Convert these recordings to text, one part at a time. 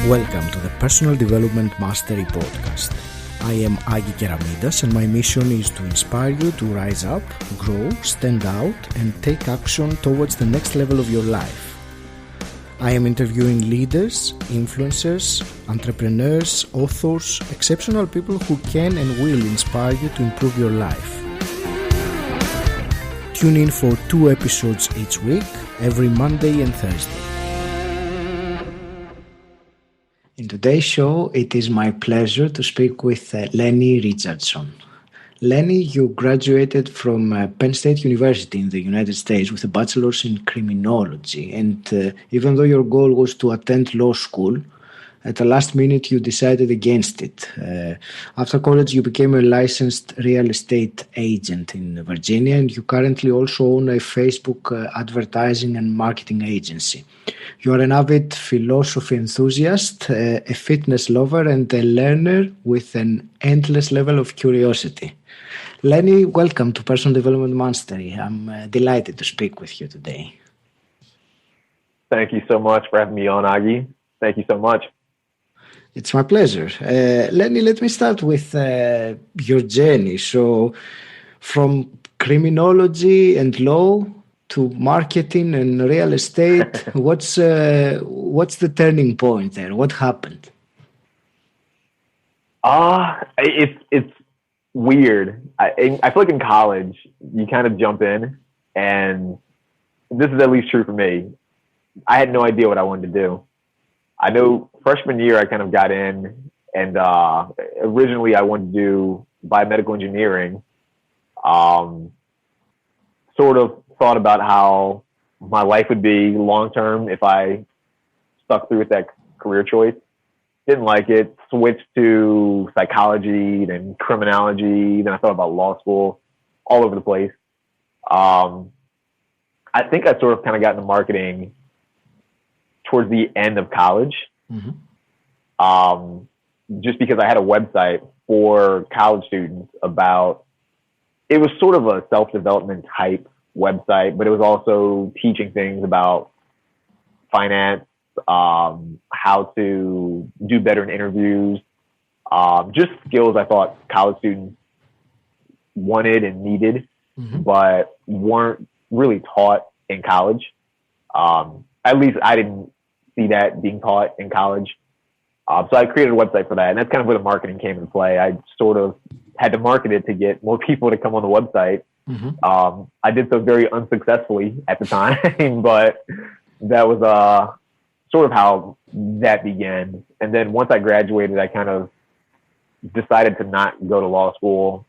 Welcome to the Personal Development Mastery Podcast. I am Agi Keramidas and my mission is to inspire you to rise up, grow, stand out and take action towards the next level of your life. I am interviewing leaders, influencers, entrepreneurs, authors, exceptional people who can and will inspire you to improve your life. Tune in for 2 episodes each week, every Monday and Thursday. In today's show, it is my pleasure to speak with Lenny Richardson. Lenny, you graduated from Penn State University in the United States with a bachelor's in criminology. And even though your goal was to attend law school, at the last minute you decided against it. After college, you became a licensed real estate agent in Virginia, and you currently also own a Facebook advertising and marketing agency. You are an avid philosophy enthusiast, a fitness lover, and a learner with an endless level of curiosity. Lenny, welcome to Personal Development Mastery. I'm delighted to speak with you today. Thank you so much for having me on, Agi. Thank you so much. It's my pleasure. Lenny, let me start with your journey. So, from criminology and law to marketing and real estate, what's the turning point there? What happened? It's weird. I feel like in college you kind of jump in, and this is at least true for me. I had no idea what I wanted to do. I know freshman year I kind of got in, and originally I wanted to do biomedical engineering. Sort of thought about how my life would be long term if I stuck through with that career choice. Didn't like it. Switched to psychology, then criminology. Then I thought about law school, all over the place. I think I sort of kind of got into marketing towards the end of college. Just because I had a website for college students about, it was sort of a self-development type website, but it was also teaching things about finance, how to do better in interviews, just skills I thought college students wanted and needed, but weren't really taught in college. At least I didn't see that being taught in college. So I created a website for that, and that's kind of where the marketing came into play. I sort of had to market it to get more people to come on the website. I did so very unsuccessfully at the time, but that was sort of how that began. And then once I graduated, I kind of decided to not go to law school,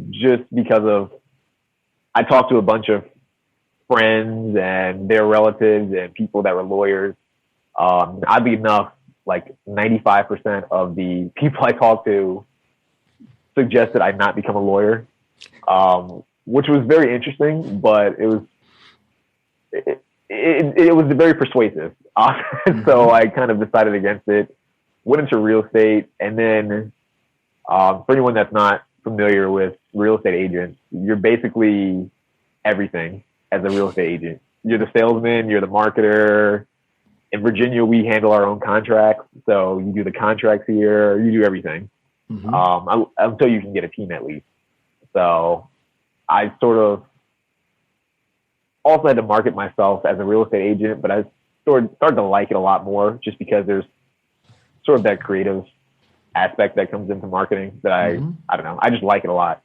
just because of, I talked to a bunch of friends and their relatives and people that were lawyers. Oddly enough, like 95% of the people I talked to suggested I not become a lawyer, which was very interesting, but it was very persuasive. So I kind of decided against it, went into real estate, and then for anyone that's not familiar with real estate agents, you're basically everything as a real estate agent. You're the salesman, you're the marketer. In Virginia, we handle our own contracts. So you do the contracts here, you do everything. Until you can get a team at least. So I sort of also had to market myself as a real estate agent, but I started to like it a lot more just because there's sort of that creative aspect that comes into marketing that I don't know, I just like it a lot.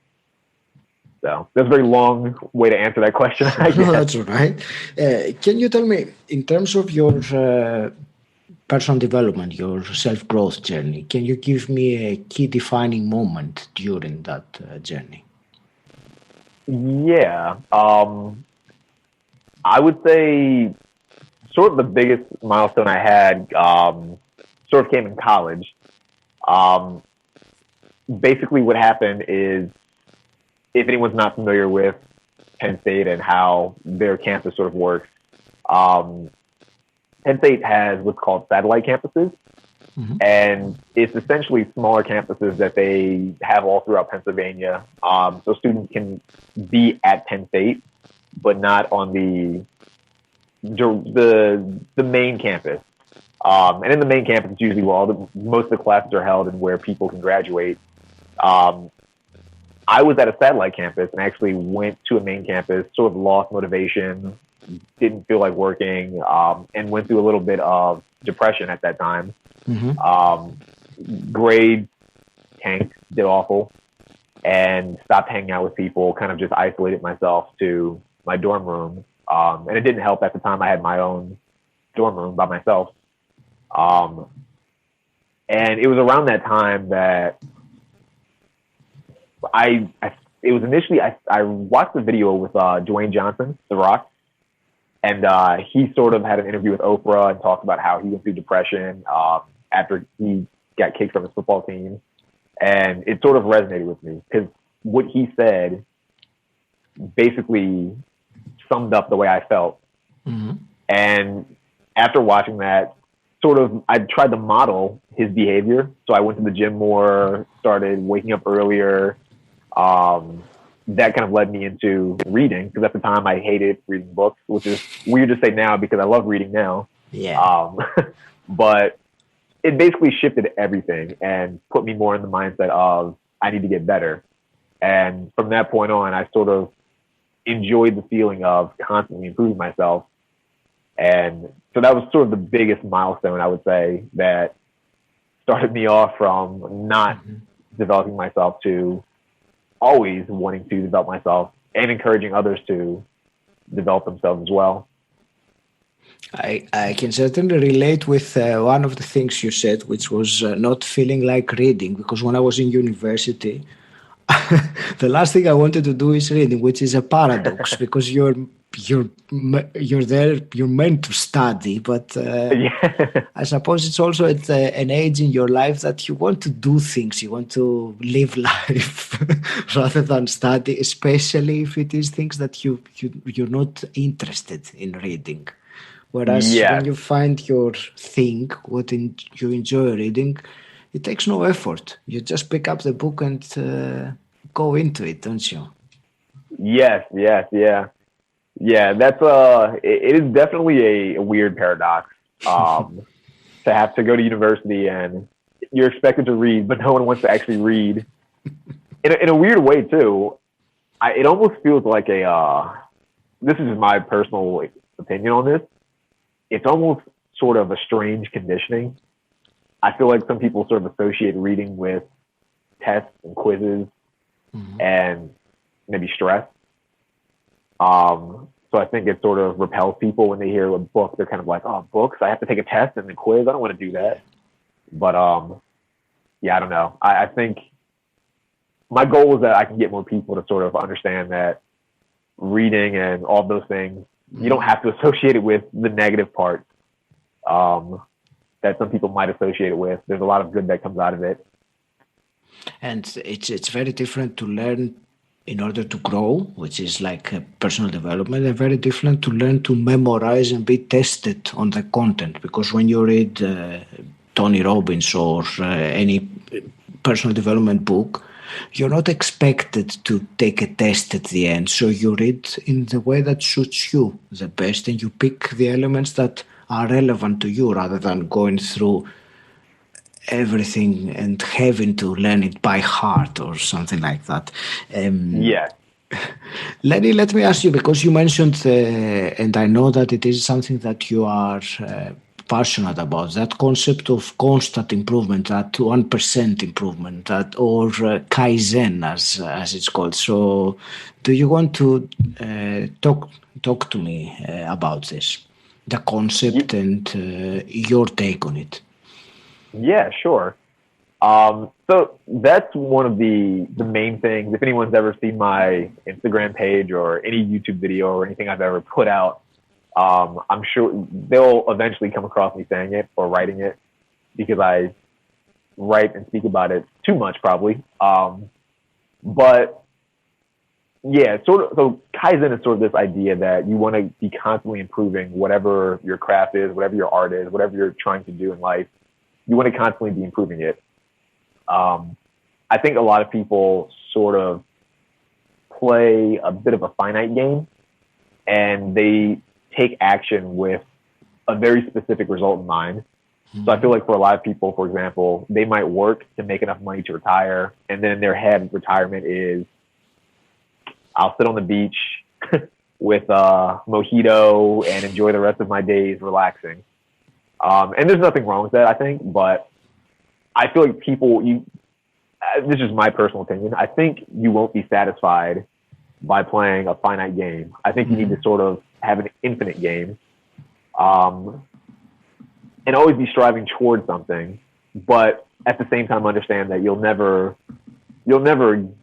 So that's a very long way to answer that question. No, that's all right. Can you tell me, in terms of your personal development, your self-growth journey, can you give me a key defining moment during that journey? Yeah. I would say sort of the biggest milestone I had sort of came in college. Basically what happened is, if anyone's not familiar with Penn State and how their campus sort of works, Penn State has what's called satellite campuses. And it's essentially smaller campuses that they have all throughout Pennsylvania. So students can be at Penn State, but not on the main campus. And in the main campus, it's usually where most of the classes are held and where people can graduate. Um, I was at a satellite campus and actually went to a main campus, sort of lost motivation, didn't feel like working, and went through a little bit of depression at that time. Mm-hmm. Grades tanked, did awful, and stopped hanging out with people, kind of just isolated myself to my dorm room. And it didn't help at the time. I had my own dorm room by myself. And it was around that time that it was initially, I watched the video with Dwayne Johnson, The Rock, and he sort of had an interview with Oprah and talked about how he went through depression after he got kicked from his football team. And it sort of resonated with me because what he said basically summed up the way I felt. Mm-hmm. And after watching that, I tried to model his behavior. So I went to the gym more, started waking up earlier. That kind of led me into reading because at the time I hated reading books, which is weird to say now because I love reading now. Yeah. But it basically shifted everything and put me more in the mindset of I need to get better. And from that point on, I sort of enjoyed the feeling of constantly improving myself. And so that was sort of the biggest milestone, I would say, that started me off from not developing myself to always wanting to develop myself and encouraging others to develop themselves as well. I can certainly relate with one of the things you said, which was not feeling like reading, because when I was in university, the last thing I wanted to do is reading, which is a paradox because you're there, you're meant to study, but I suppose it's also at an age in your life that you want to do things, you want to live life rather than study, especially if it is things that you're not interested in reading. Whereas when you find your thing, you enjoy reading, it takes no effort. You just pick up the book and go into it, don't you? Yes. That's it is definitely a weird paradox to have to go to university and you're expected to read, but no one wants to actually read. In a weird way too, it almost feels like this is my personal opinion on this. It's almost sort of a strange conditioning. I feel like some people sort of associate reading with tests and quizzes and maybe stress. So I think it sort of repels people when they hear a book. They're kind of like, oh, books? I have to take a test and a quiz? I don't want to do that. But I don't know. I think my goal is that I can get more people to sort of understand that reading and all those things, you don't have to associate it with the negative part that some people might associate it with. There's a lot of good that comes out of it. And it's very different to learn in order to grow, which is like personal development, and very different to learn to memorize and be tested on the content. Because when you read Tony Robbins or any personal development book, you're not expected to take a test at the end. So you read in the way that suits you the best, and you pick the elements that are relevant to you rather than going through everything and having to learn it by heart or something like that. Lenny, let me ask you, because you mentioned, and I know that it is something that you are passionate about, that concept of constant improvement, that 1% improvement, or Kaizen as it's called. So do you want to talk to me about this, the concept and your take on it? Yeah, sure. So that's one of the main things. If anyone's ever seen my Instagram page or any YouTube video or anything I've ever put out, I'm sure they'll eventually come across me saying it or writing it because I write and speak about it too much probably. But yeah, so Kaizen is sort of this idea that you want to be constantly improving whatever your craft is, whatever your art is, whatever you're trying to do in life. You want to constantly be improving it. I think a lot of people sort of play a bit of a finite game and they take action with a very specific result in mind. So I feel like for a lot of people, for example, they might work to make enough money to retire, and then in their head, retirement is, I'll sit on the beach with a mojito and enjoy the rest of my days relaxing. And there's nothing wrong with that, I think, but I feel like this is my personal opinion, I think you won't be satisfied by playing a finite game. I think you need to sort of have an infinite game, and always be striving towards something, but at the same time understand that you'll never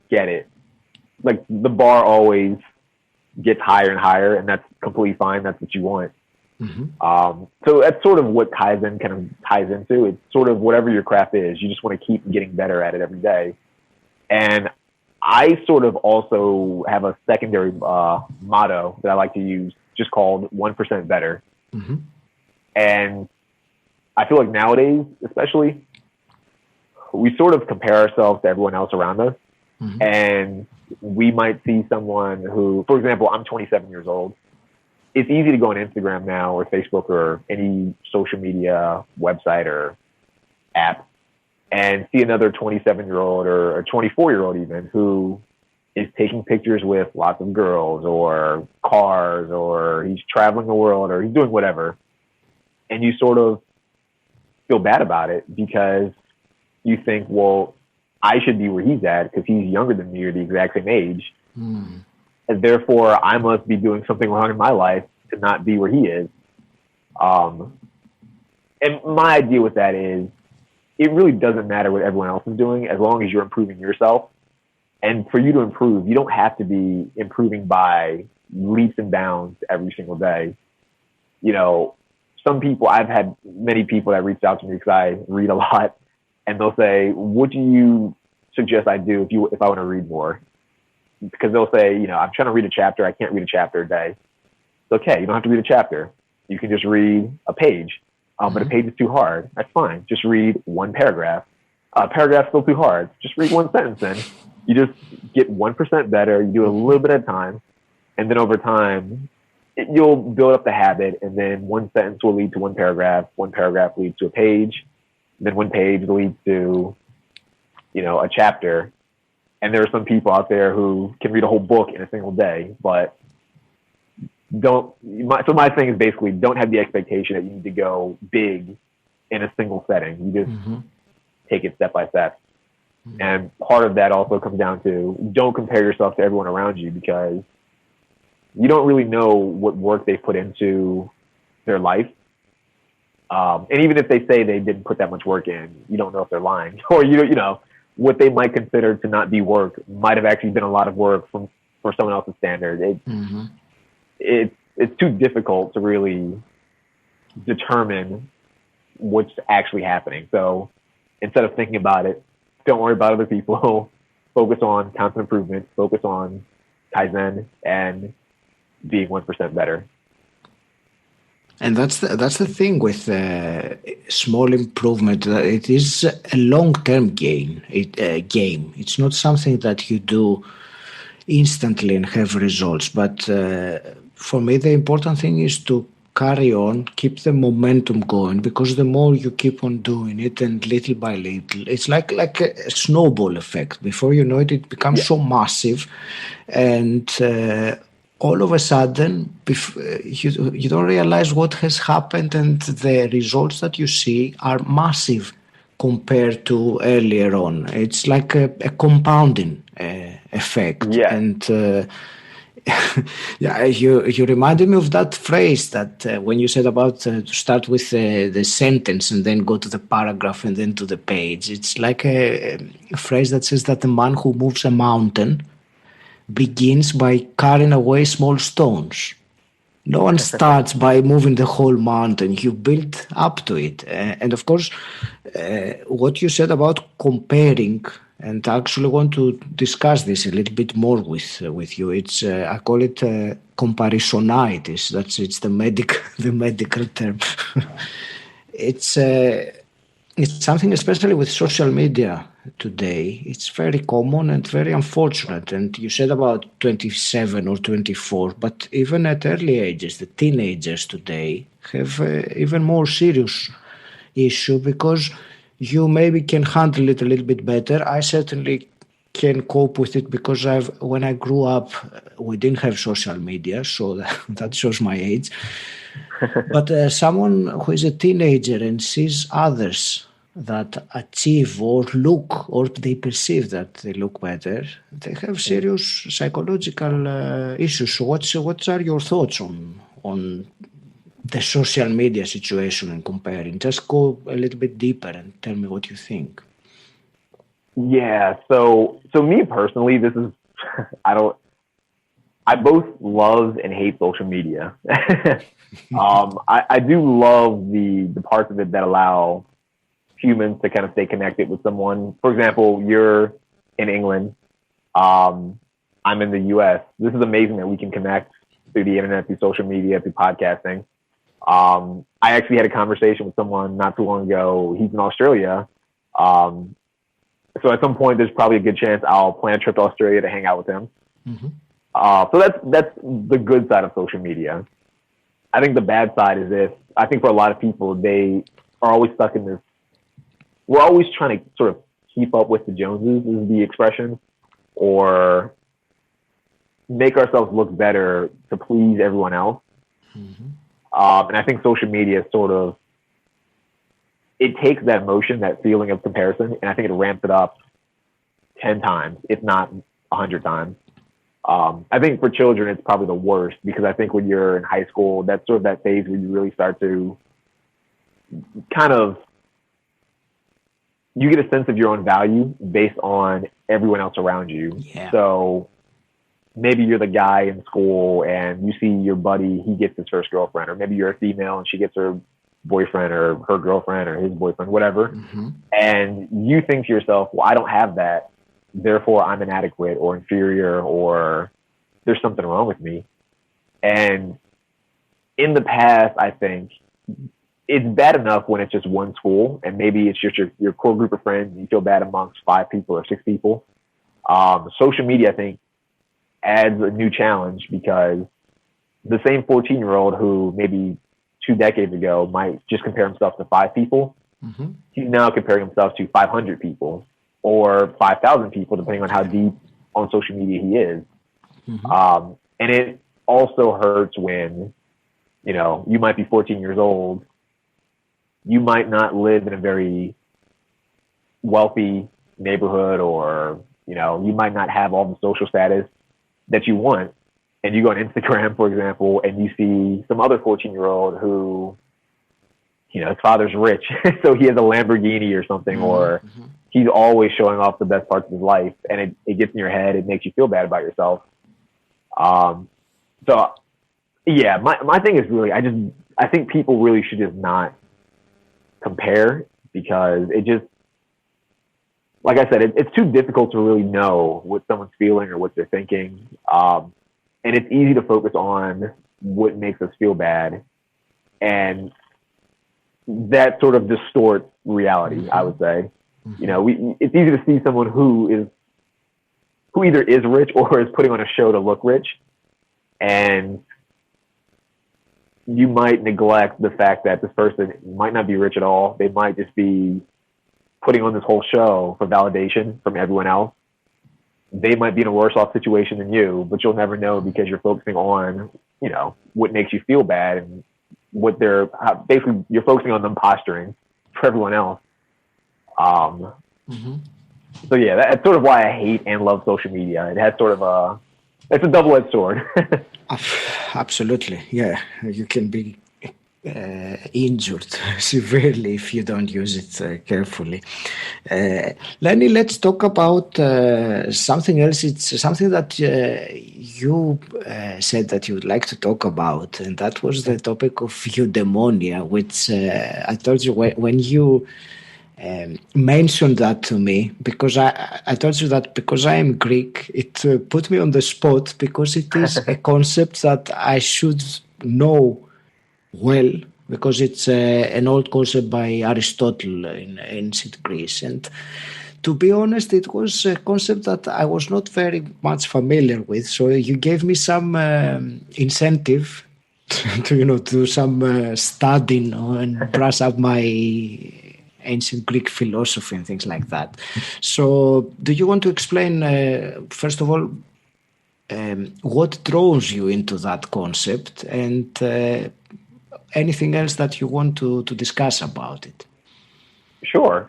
get it. Like, the bar always gets higher and higher, and that's completely fine. That's what you want. So that's sort of what Kaizen kind of ties into. It's sort of whatever your craft is. You just want to keep getting better at it every day. And I sort of also have a secondary motto that I like to use, just called 1% better. And I feel like nowadays, especially, we sort of compare ourselves to everyone else around us. And we might see someone who, for example, I'm 27 years old. It's easy to go on Instagram now, or Facebook, or any social media website or app, and see another 27-year-old or a 24-year-old even, who is taking pictures with lots of girls or cars, or he's traveling the world, or he's doing whatever. And you sort of feel bad about it because you think, well, I should be where he's at because he's younger than me or the exact same age. And therefore, I must be doing something wrong in my life to not be where he is. And my idea with that is, it really doesn't matter what everyone else is doing as long as you're improving yourself. And for you to improve, you don't have to be improving by leaps and bounds every single day. You know, some people, I've had many people that reached out to me because I read a lot, and they'll say, what do you suggest I do if I want to read more? Because they'll say, you know, I'm trying to read a chapter. I can't read a chapter a day. It's okay. You don't have to read a chapter. You can just read a page. But a page is too hard. That's fine. Just read one paragraph. A paragraph's still too hard. Just read one sentence then. You just get 1% better. You do it a little bit at a time. And then over time, you'll build up the habit. And then one sentence will lead to one paragraph. One paragraph leads to a page. And then one page leads to, you know, a chapter. And there are some people out there who can read a whole book in a single day, but so my thing is basically, don't have the expectation that you need to go big in a single setting. You just take it step by step. And part of that also comes down to, don't compare yourself to everyone around you, because you don't really know what work they put into their life. And even if they say they didn't put that much work in, you don't know if they're lying, or you know, what they might consider to not be work might have actually been a lot of work for someone else's standard. It's too difficult to really determine what's actually happening. So instead of thinking about it, don't worry about other people. Focus on constant improvement. Focus on Kaizen and being 1% better. And that's the thing with small improvement. It is a long-term game. It's not something that you do instantly and have results. But for me, the important thing is to carry on, keep the momentum going, because the more you keep on doing it, and little by little, it's like a snowball effect. Before you know it, it becomes so massive, and all of a sudden, you don't realize what has happened, and the results that you see are massive compared to earlier on. It's like a compounding effect. And you reminded me of that phrase that when you said about to start with the sentence and then go to the paragraph and then to the page. It's like a phrase that says that the man who moves a mountain begins by carrying away small stones. No one starts by moving the whole mountain. You build up to it. And of course, what you said about comparing, and I actually want to discuss this a little bit more with you. It's I call it comparisonitis. It's the medical term. It's something, especially with social media today. It's very common and very unfortunate. And you said about 27 or 24, but even at early ages, the teenagers today have even more serious issue because you maybe can handle it a little bit better. I certainly can cope with it because when I grew up, we didn't have social media, so that shows my age. But someone who is a teenager and sees others that achieve or look or they perceive that they look better, they have serious psychological issues. So what are your thoughts on the social media situation and comparing? Just go a little bit deeper and tell me what you think. Yeah. So me personally, this is I both love and hate social media. I do love the parts of it that allow humans to kind of stay connected with someone. For example, you're in England. I'm in the US. This is amazing that we can connect through the internet, through social media, through podcasting. I actually had a conversation with someone not too long ago. He's in Australia. So at some point, there's probably a good chance I'll plan a trip to Australia to hang out with him. Mm-hmm. So that's the good side of social media. I think the bad side is this. I think for a lot of people, they are always stuck in this. We're always trying to sort of keep up with the Joneses, is the expression, or make ourselves look better to please everyone else. Mm-hmm. And I think social media sort of, it takes that emotion, that feeling of comparison, and I think it ramps it up 10 times, if not 100 times. I think for children, it's probably the worst because I think when you're in high school, that's sort of that phase where you really start to kind of, you get a sense of your own value based on everyone else around you. Yeah. So maybe you're the guy in school and you see your buddy, he gets his first girlfriend, or maybe you're a female and she gets her boyfriend or her girlfriend or his boyfriend, whatever. Mm-hmm. And you think to yourself, well, I don't have that. Therefore, I'm inadequate or inferior, or there's something wrong with me. And in the past, I think it's bad enough when it's just one school and maybe it's just your core group of friends and you feel bad amongst 5 people or 6 people. Social media, I think, adds a new challenge because the same 14-year-old who maybe 2 decades ago might just compare himself to 5 people, mm-hmm. he's now comparing himself to 500 people or 5,000 people, depending on how deep on social media he is. Mm-hmm. And it also hurts when, you know, you might be 14 years old. You might not live in a very wealthy neighborhood, or, you know, you might not have all the social status that you want. And you go on Instagram, for example, and you see some other 14-year-old who, you know, his father's rich, so he has a Lamborghini or something, mm-hmm. or he's always showing off the best parts of his life, and it gets in your head. It makes you feel bad about yourself. So, yeah, my thing is really, I think people really should just not compare, because it just, like I said, it's too difficult to really know what someone's feeling or what they're thinking. And it's easy to focus on what makes us feel bad. And that sort of distorts reality, mm-hmm. I would say. Mm-hmm. You know, it's easy to see someone who either is rich or is putting on a show to look rich. And you might neglect the fact that this person might not be rich at all. They might just be putting on this whole show for validation from everyone else. They might be in a worse off situation than you, but you'll never know because you're focusing on, you know, what makes you feel bad and basically you're focusing on them posturing for everyone else. Mm-hmm. So yeah, that's sort of why I hate and love social media. It has sort of it's a double-edged sword. Absolutely. Yeah. You can be injured severely if you don't use it carefully. Lenny, let's talk about something else. It's something that you said that you would like to talk about, and that was the topic of eudaimonia, which I told you when you mentioned that to me, because I told you that because I am Greek, it put me on the spot, because it is a concept that I should know well, because it's an old concept by Aristotle in ancient Greece. And to be honest, it was a concept that I was not very much familiar with. So you gave me some incentive to do some studying and brush up my ancient Greek philosophy and things like that. So, do you want to explain, first of all, what draws you into that concept, and anything else that you want to discuss about it? Sure.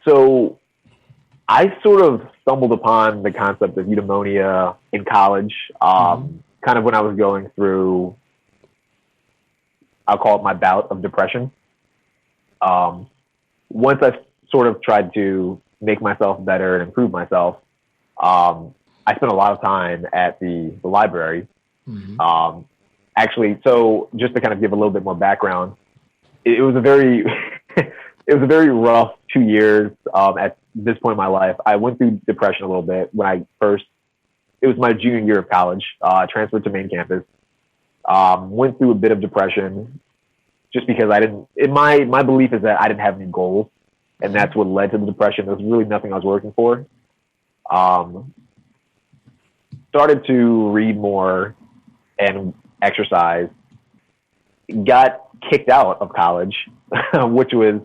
So I sort of stumbled upon the concept of eudaimonia in college, kind of when I was going through, I'll call it my bout of depression. Once I sort of tried to make myself better and improve myself, I spent a lot of time at the library. Actually, so just to kind of give a little bit more background, it was a very it was a very rough 2 years at this point in my life. I went through depression a little bit when it was my junior year of college, transferred to main campus. Went through a bit of depression just because my belief is that I didn't have any goals, and that's what led to the depression. There was really nothing I was working for. Started to read more and exercise, got kicked out of college, which was,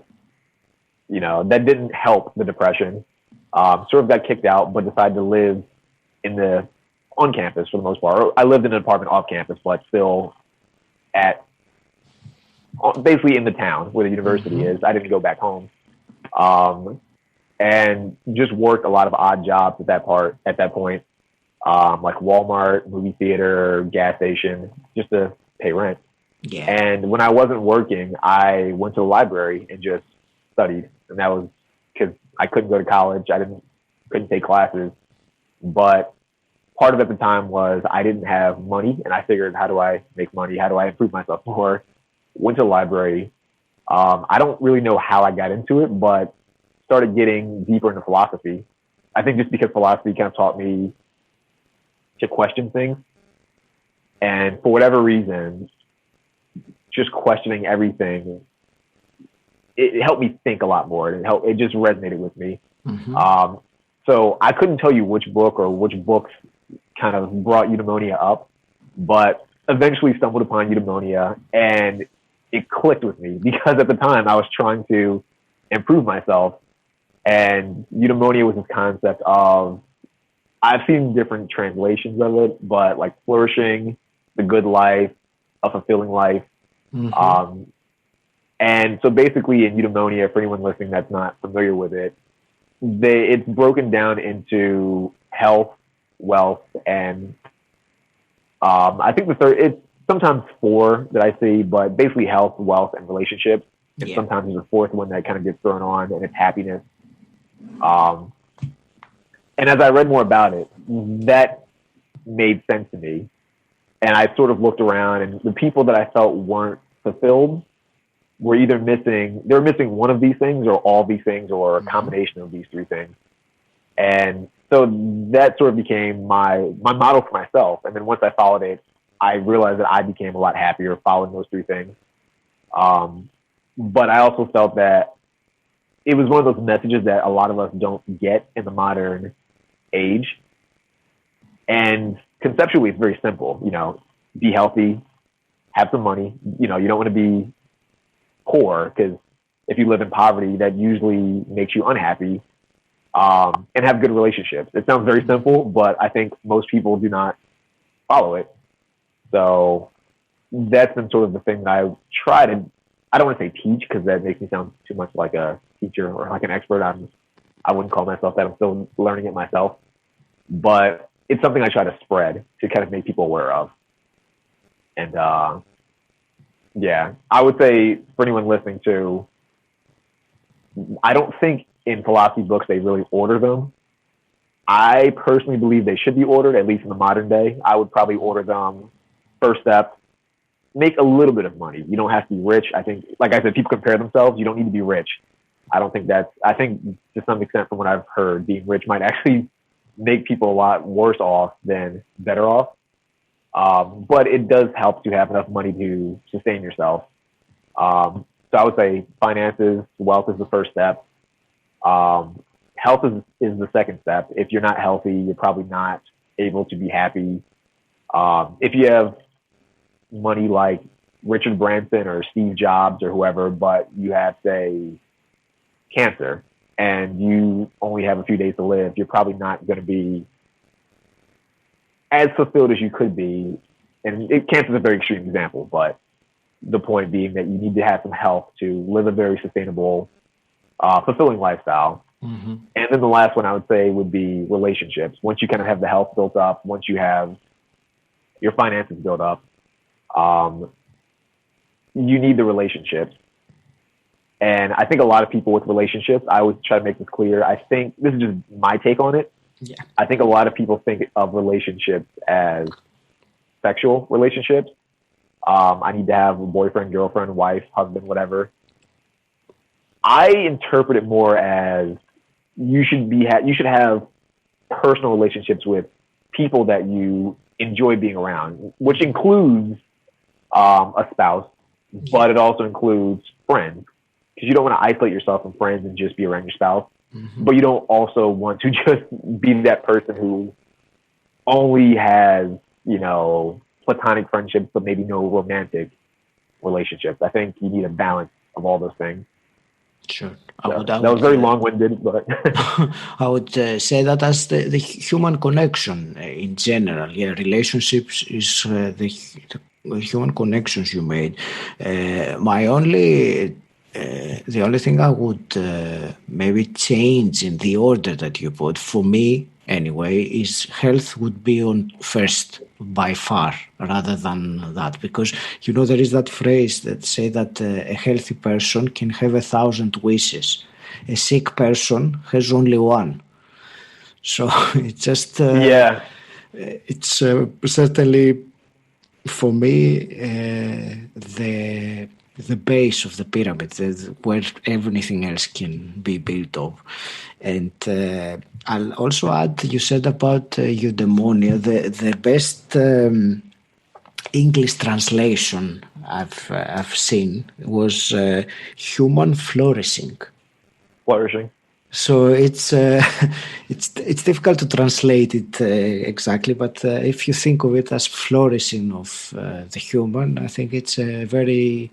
that didn't help the depression. Sort of got kicked out, but decided to live on campus for the most part. I lived in an apartment off campus, but still basically in the town where the university is. I didn't go back home. And just worked a lot of odd jobs at that point, like Walmart, movie theater, gas station, just to pay rent. Yeah. And when I wasn't working, I went to the library and just studied. And that was because I couldn't go to college. Couldn't take classes. But part of it at the time was I didn't have money, and I figured, how do I make money? How do I improve myself more? Went to the library. I don't really know how I got into it, but started getting deeper into philosophy. I think just because philosophy kind of taught me to question things. And for whatever reason, just questioning everything, it helped me think a lot more. It just resonated with me. So I couldn't tell you which book or which books kind of brought eudaimonia up, but eventually stumbled upon eudaimonia, and it clicked with me because at the time I was trying to improve myself, and eudaimonia was this concept of, I've seen different translations of it, but like flourishing, the good life, a fulfilling life. And so basically in eudaimonia, for anyone listening that's not familiar with it, it's broken down into health, wealth, and I think it's sometimes 4 that I see, but basically health, wealth, and relationships. And sometimes there's a 4th one that kind of gets thrown on, and it's happiness. And as I read more about it, that made sense to me. And I sort of looked around, and the people that I felt weren't fulfilled were either missing one of these things, or all these things, or a combination of these 3 things. And so that sort of became my model for myself. And then once I followed it, I realized that I became a lot happier following those 3 things. But I also felt that it was one of those messages that a lot of us don't get in the modern age. And conceptually, it's very simple. Be healthy, have some money. You don't want to be poor, because if you live in poverty, that usually makes you unhappy. And have good relationships. It sounds very simple, but I think most people do not follow it. So that's been sort of the thing that I try to, I don't want to say teach, because that makes me sound too much like a teacher or like an expert. I wouldn't call myself that. I'm still learning it myself. But it's something I try to spread to kind of make people aware of. And I would say for anyone listening to, I don't think in philosophy books they really order them. I personally believe they should be ordered, at least in the modern day. I would probably order them. First step, make a little bit of money. You don't have to be rich. I think, like I said, people compare themselves. You don't need to be rich. I think to some extent, from what I've heard, being rich might actually make people a lot worse off than better off. But it does help to have enough money to sustain yourself. So I would say finances, wealth is the first step. Health is the second step. If you're not healthy, you're probably not able to be happy. If you have money like Richard Branson or Steve Jobs or whoever, but you have, say, cancer and you only have a few days to live, you're probably not going to be as fulfilled as you could be. And cancer is a very extreme example, but the point being that you need to have some health to live a very sustainable, fulfilling lifestyle. Mm-hmm. And then the last one I would say would be relationships. Once you kind of have the health built up, once you have your finances built up, you need the relationships. And I think a lot of people with relationships, I always try to make this clear. I think this is just my take on it. Yeah. I think a lot of people think of relationships as sexual relationships. I need to have a boyfriend, girlfriend, wife, husband, whatever. I interpret it more as you should have personal relationships with people that you enjoy being around, which includes a spouse, but it also includes friends, because you don't want to isolate yourself from friends and just be around your spouse. Mm-hmm. But you don't also want to just be that person who only has, platonic friendships, but maybe no romantic relationships. I think you need a balance of all those things. Sure. That was very long-winded, but I would say that as the human connection in general. Yeah, relationships is the human connections you made. The only thing I would maybe change in the order that you put, for me anyway, is health would be on first by far rather than that, because there is that phrase that say that a healthy person can have 1,000 wishes, a sick person has only one. So it's just it's certainly for me the base of the pyramid, where everything else can be built of. And I'll also add, you said about eudaimonia, the best English translation I've seen was human flourishing. Flourishing. So it's difficult to translate it exactly, but if you think of it as flourishing of the human, I think it's a very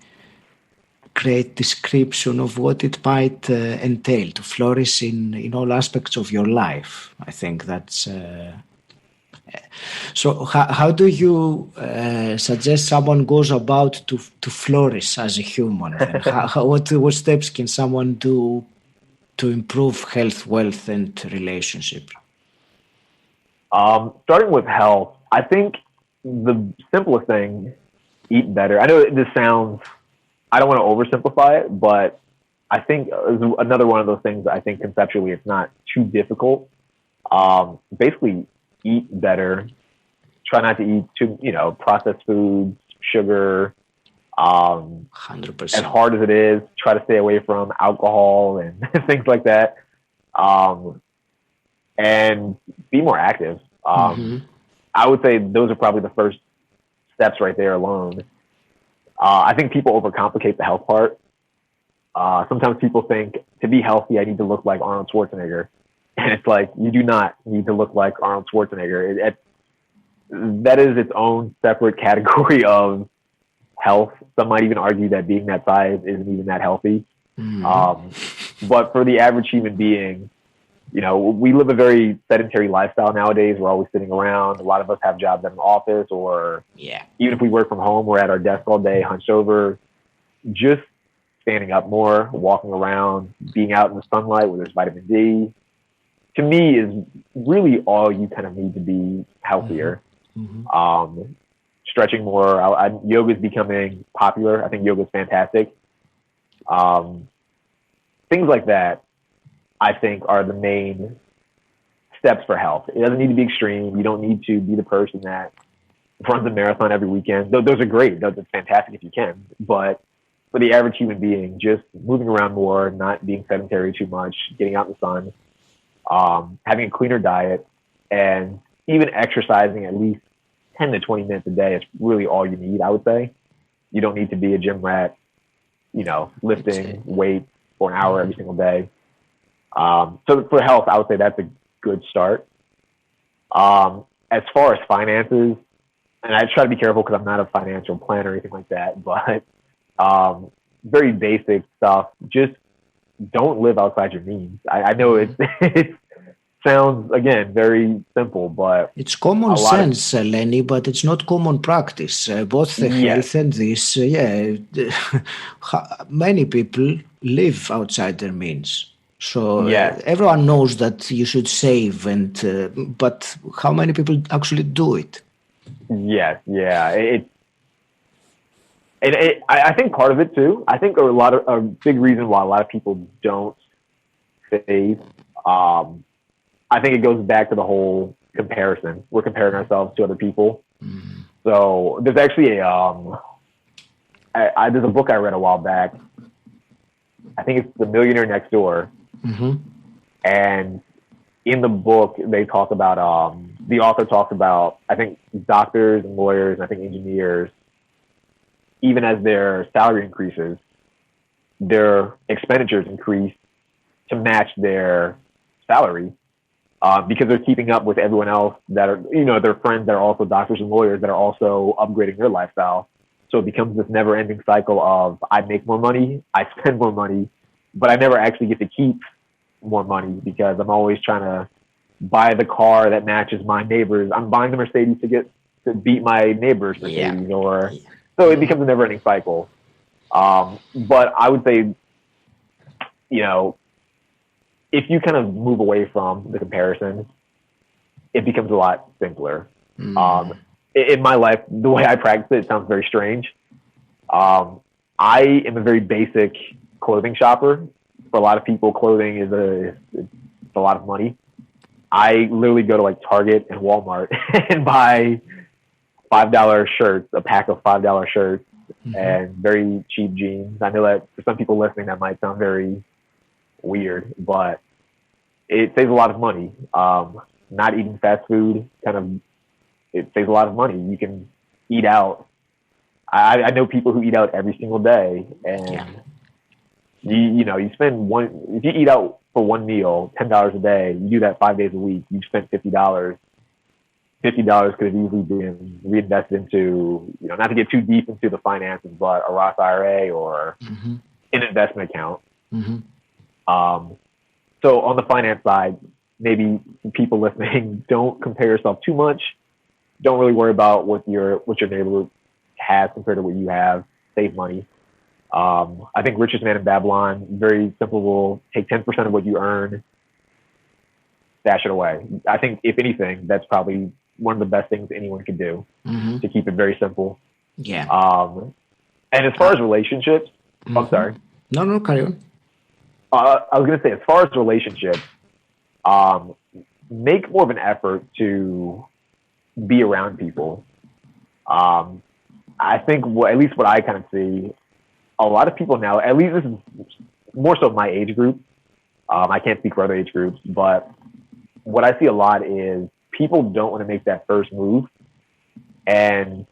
great description of what it might entail to flourish in all aspects of your life. I think that's so. How do you suggest someone goes about to flourish as a human? And what steps can someone do to improve health, wealth, and relationships? Starting with health, I think the simplest thing, eat better. I know this sounds, I don't want to oversimplify it, but I think another one of those things, I think conceptually it's not too difficult. Basically, eat better. Try not to eat too, processed foods, sugar. 100%. As hard as it is, try to stay away from alcohol and things like that. And be more active. I would say those are probably the first steps right there alone. I think people overcomplicate the health part. Sometimes people think to be healthy, I need to look like Arnold Schwarzenegger. And it's like, you do not need to look like Arnold Schwarzenegger. That is its own separate category of health. Some might even argue that being that size isn't even that healthy. But for the average human being, we live a very sedentary lifestyle nowadays. We're always sitting around. A lot of us have jobs at an office, or even if we work from home, we're at our desk all day, hunched over. Just standing up more, walking around, being out in the sunlight where there's vitamin D, to me is really all you kind of need to be healthier. Stretching more. Yoga is becoming popular. I think yoga is fantastic. Things like that, I think, are the main steps for health. It doesn't need to be extreme. You don't need to be the person that runs a marathon every weekend. Those are great. Those are fantastic if you can. But for the average human being, just moving around more, not being sedentary too much, getting out in the sun, having a cleaner diet, and even exercising at least 10 to 20 minutes a day is really all you need, I would say. You don't need to be a gym rat, lifting weights for an hour every single day. So for health, I would say that's a good start. As far as finances, and I try to be careful because I'm not a financial planner or anything like that, but very basic stuff. Just don't live outside your means. I know it sounds, again, very simple, but It's common a lot of, sense, Lenny, but it's not common practice. Both the yes, health and this, many people live outside their means. So yes, everyone knows that you should save, but how many people actually do it? yes, yeah. I think part of it too. I think a big reason why a lot of people don't save. I think it goes back to the whole comparison. We're comparing ourselves to other people. So there's actually there's a book I read a while back. I think it's The Millionaire Next Door, and in the book they talk about the author talks about, I think, doctors and lawyers and I think engineers, even as their salary increases, their expenditures increase to match their salary, because they're keeping up with everyone else that are, their friends that are also doctors and lawyers that are also upgrading their lifestyle. So it becomes this never-ending cycle of, I make more money, I spend more money, but I never actually get to keep more money because I'm always trying to buy the car that matches my neighbors. I'm buying the Mercedes to beat my neighbor's Mercedes, so it becomes a never-ending cycle. But I would say, if you kind of move away from the comparison, it becomes a lot simpler. In my life, the way I practice it sounds very strange. I am a very basic clothing shopper. For a lot of people, clothing is a lot of money. I literally go to like Target and Walmart and buy $5 shirts, a pack of $5 shirts, and very cheap jeans. I know that for some people listening, that might sound very weird, but it saves a lot of money. Not eating fast food it saves a lot of money. You can eat out. I know people who eat out every single day, and you spend if you eat out for one meal, $10 a day, you do that 5 days a week, you've spent $50. $50 could have easily been reinvested into, not to get too deep into the finances, but a Roth IRA or an investment account. So on the finance side, maybe people listening, don't compare yourself too much. Don't really worry about what your neighbor has compared to what you have. Save money. I think Richest Man in Babylon, very simple rule: take 10% of what you earn, stash it away. I think, if anything, that's probably one of the best things anyone can do to keep it very simple. Yeah. And as far as relationships, I'm sorry. No, carry on. I was going to say, as far as relationships, make more of an effort to be around people. I think at least what I kind of see, a lot of people now, at least this is more so my age group. I can't speak for other age groups, but what I see a lot is people don't want to make that first move. And,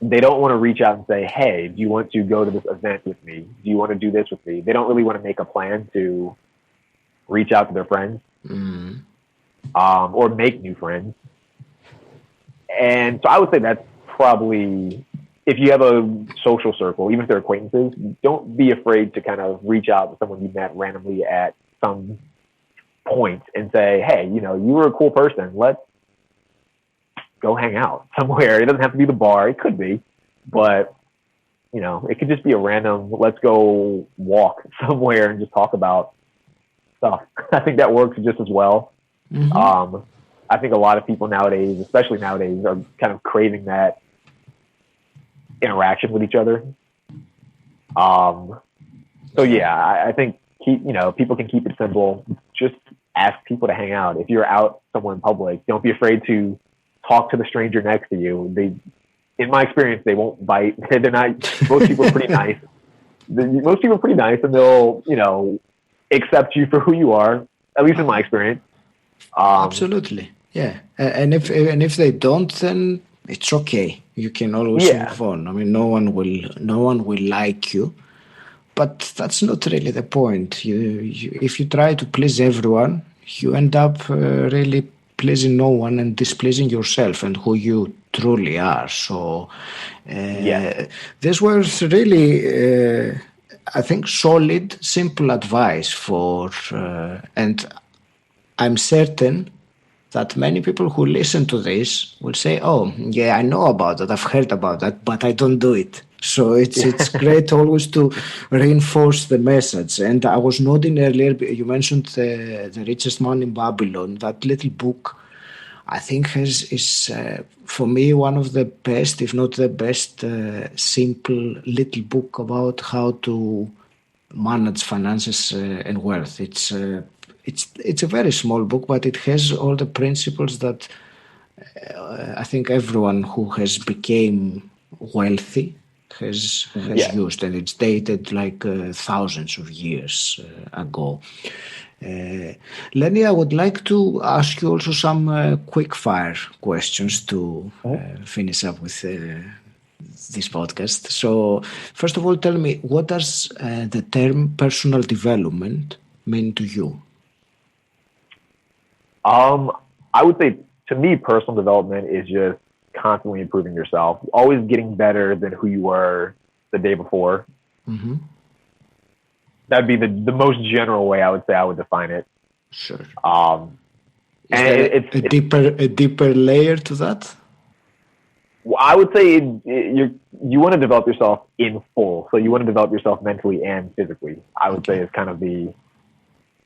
they don't want to reach out and say, hey, do you want to go to this event with me? Do you want to do this with me? They don't really want to make a plan to reach out to their friends or make new friends. And so I would say that's probably, if you have a social circle, even if they're acquaintances, don't be afraid to kind of reach out to someone you met randomly at some point and say, hey, you were a cool person. Let's go hang out somewhere. It doesn't have to be the bar. It could be, but it could just be a random, let's go walk somewhere and just talk about stuff. I think that works just as well. I think a lot of people nowadays, especially nowadays, are kind of craving that interaction with each other. So yeah, I think people can keep it simple. Just ask people to hang out. If you're out somewhere in public, don't be afraid to talk to the stranger next to you. In my experience, they won't bite. They're not. Most people are pretty nice. Most people are pretty nice, and they'll accept you for who you are. At least in my experience. Absolutely, yeah. And if they don't, then it's okay. You can always move on. I mean, no one will like you, but that's not really the point. If you try to please everyone, you end up really pleasing no one and displeasing yourself and who you truly are. So Yes. this was really, I think, solid, simple advice for, and I'm certain that many people who listen to this will say, "Oh, yeah, I know about that. I've heard about that, but I don't do it." So it's great always to reinforce the message. And I was noting earlier, you mentioned the richest man in Babylon. That little book, I think, is for me one of the best, if not the best, simple little book about how to manage finances and wealth. It's a very small book, but it has all the principles that I think everyone who has became wealthy has Yes. used, and it's dated like thousands of years ago. Lenny, I would like to ask you also some quick fire questions to finish up with this podcast. So, first of all, tell me, what does the term personal development mean to you? I would say to me, personal development is just constantly improving yourself, always getting better than who you were the day before. Mm-hmm. That'd be the most general way I would say I would define it. Sure. Is And there it's a deeper layer to that? I would say you want to develop yourself in full. So you want to develop yourself mentally and physically. I would say is kind of the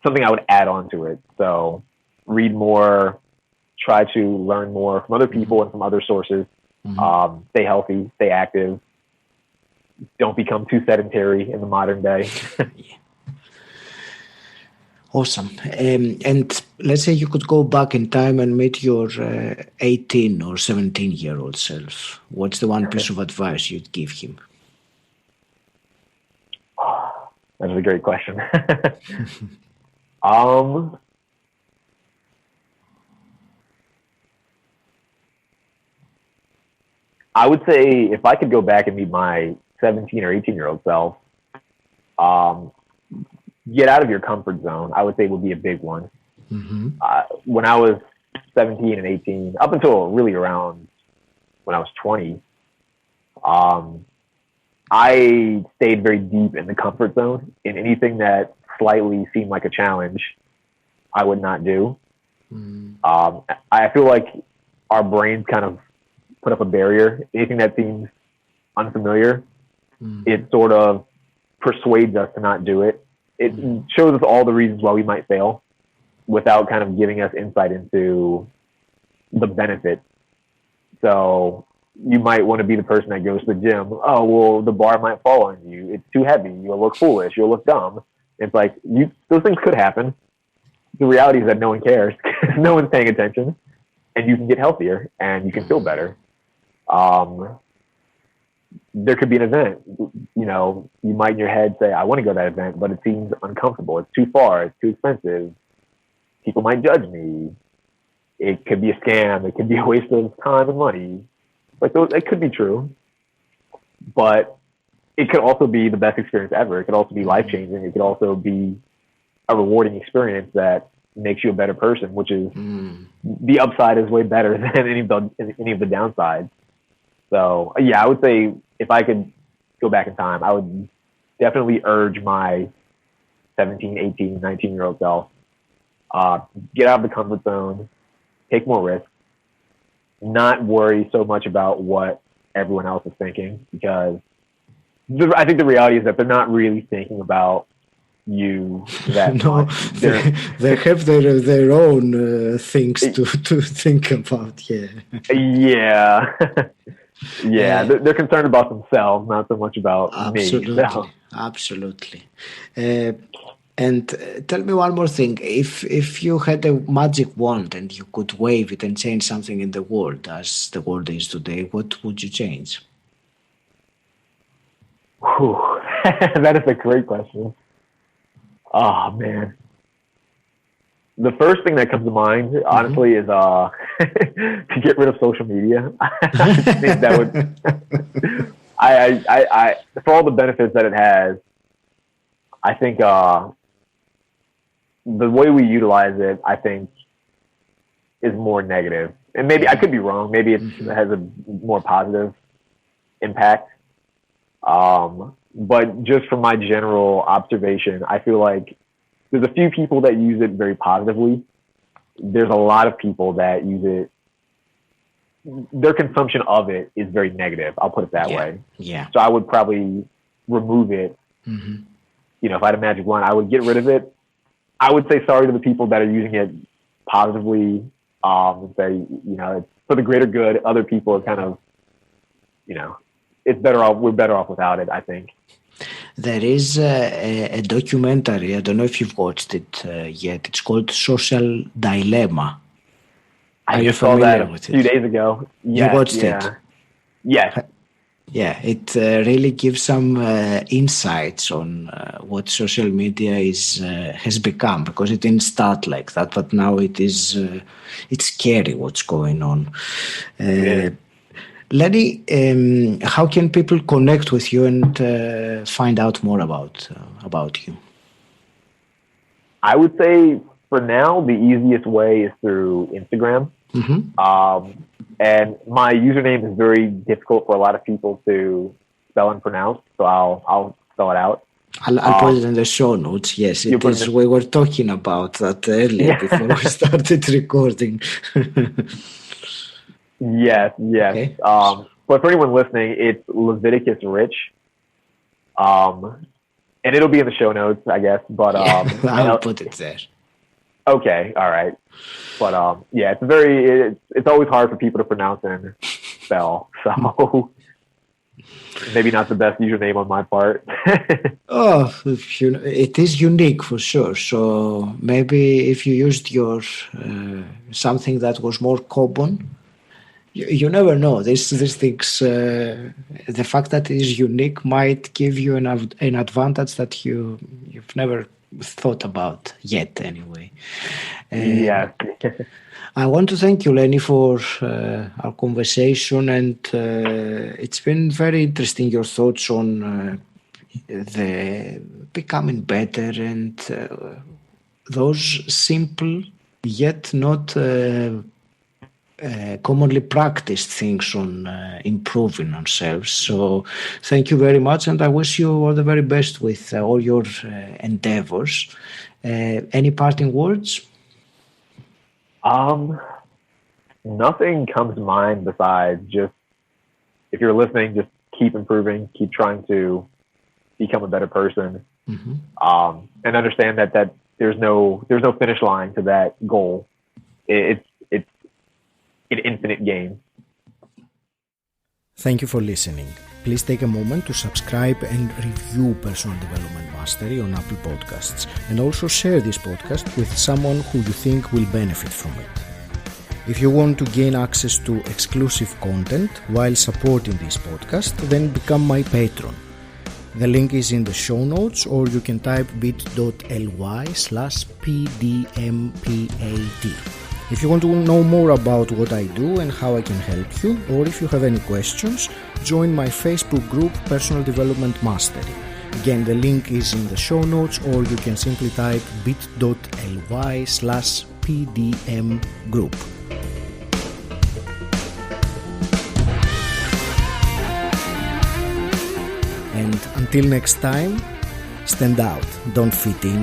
something I would add on to it. So read more, try to learn more from other people and from other sources. Stay healthy, stay active. Don't become too sedentary in the modern day. Awesome. And let's say you could go back in time and meet your 18 or 17-year-old self. What's the one piece of advice you'd give him? That's a great question. I would say if I could go back and meet my 17 or 18-year-old self, get out of your comfort zone, I would say would be a big one. When I was 17 and 18, up until really around when I was 20, I stayed very deep in the comfort zone. In anything that slightly seemed like a challenge, I would not do. I feel like our brains kind of put up a barrier. Anything that seems unfamiliar, it sort of persuades us to not do it. It shows us all the reasons why we might fail without kind of giving us insight into the benefit. So you might want to be the person that goes to the gym. Oh, well, the bar might fall on you. It's too heavy. You'll look foolish. You'll look dumb. It's like those things could happen. The reality is that no one cares. No one's paying attention, and you can get healthier and you can feel better. There could be an event, you might in your head say, I want to go to that event, but it seems uncomfortable. It's too far. It's too expensive. People might judge me. It could be a scam. It could be a waste of time and money. Like it could be true, but it could also be the best experience ever. It could also be life-changing. It could also be a rewarding experience that makes you a better person, which is the upside is way better than any of the downsides. So yeah, I would say if I could go back in time, I would definitely urge my 17, 18, 19-year-old self, get out of the comfort zone, take more risks, not worry so much about what everyone else is thinking, because I think the reality is that they're not really thinking about you that much. They have their own things to think about. Yeah, they're concerned about themselves, not so much about absolutely, me. So. Absolutely. And tell me one more thing. If you had a magic wand and you could wave it and change something in the world as the world is today, what would you change? That is a great question. Oh, man. The first thing that comes to mind, honestly, is to get rid of social media. I think that would. I for all the benefits that it has, I think the way we utilize it, I think is more negative. And maybe I could be wrong. Maybe it has a more positive impact. But just from my general observation, I feel like there's a few people that use it very positively. There's a lot of people that use it. Their consumption of it is very negative. I'll put it that way. Yeah. So I would probably remove it. You know, if I had a magic wand, I would get rid of it. I would say sorry to the people that are using it positively. And say, you know, it's for the greater good. Other people are kind of, you know, it's better off. We're better off without it, I think. There is a documentary. I don't know if you've watched it yet. It's called Social Dilemma. I just saw that a few days ago. You watched it? Yes. Yeah, it really gives some insights on what social media has become, because it didn't start like that, but now it's scary what's going on. Lenny, how can people connect with you and find out more about you? I would say for now, the easiest way is through Instagram. And my username is very difficult for a lot of people to spell and pronounce, so I'll spell it out. I'll put it in the show notes. Yes, it is. We were talking about that earlier before we started recording. Yes. Okay. But for anyone listening, it's Leviticus Rich. And it'll be in the show notes, I guess. But I'll put it there. Okay, all right. But yeah, it's always hard for people to pronounce and spell. So maybe not the best username on my part. It is unique for sure. So maybe if you used your something that was more common, you never know. These things, the fact that it is unique might give you an advantage that you've never thought about yet anyway. Yeah. I want to thank you, Lenny, for our conversation, and it's been very interesting, your thoughts on the becoming better and those simple yet not commonly practiced things on improving ourselves. So thank you very much, and I wish you all the very best with all your endeavors. Any parting words? Nothing comes to mind besides just, if you're listening, just keep improving, keep trying to become a better person, and understand that there's no finish line to that goal. It's an infinite game. Thank you for listening. Please take a moment to subscribe and review Personal Development Mastery on Apple Podcasts, and also share this podcast with someone who you think will benefit from it. If you want to gain access to exclusive content while supporting this podcast, then become my patron. The link is in the show notes, or you can type bit.ly/pdmpad. If you want to know more about what I do and how I can help you, or if you have any questions, join my Facebook group Personal Development Mastery. Again, the link is in the show notes, or you can simply type bit.ly/pdmgroup. And until next time, stand out, don't fit in.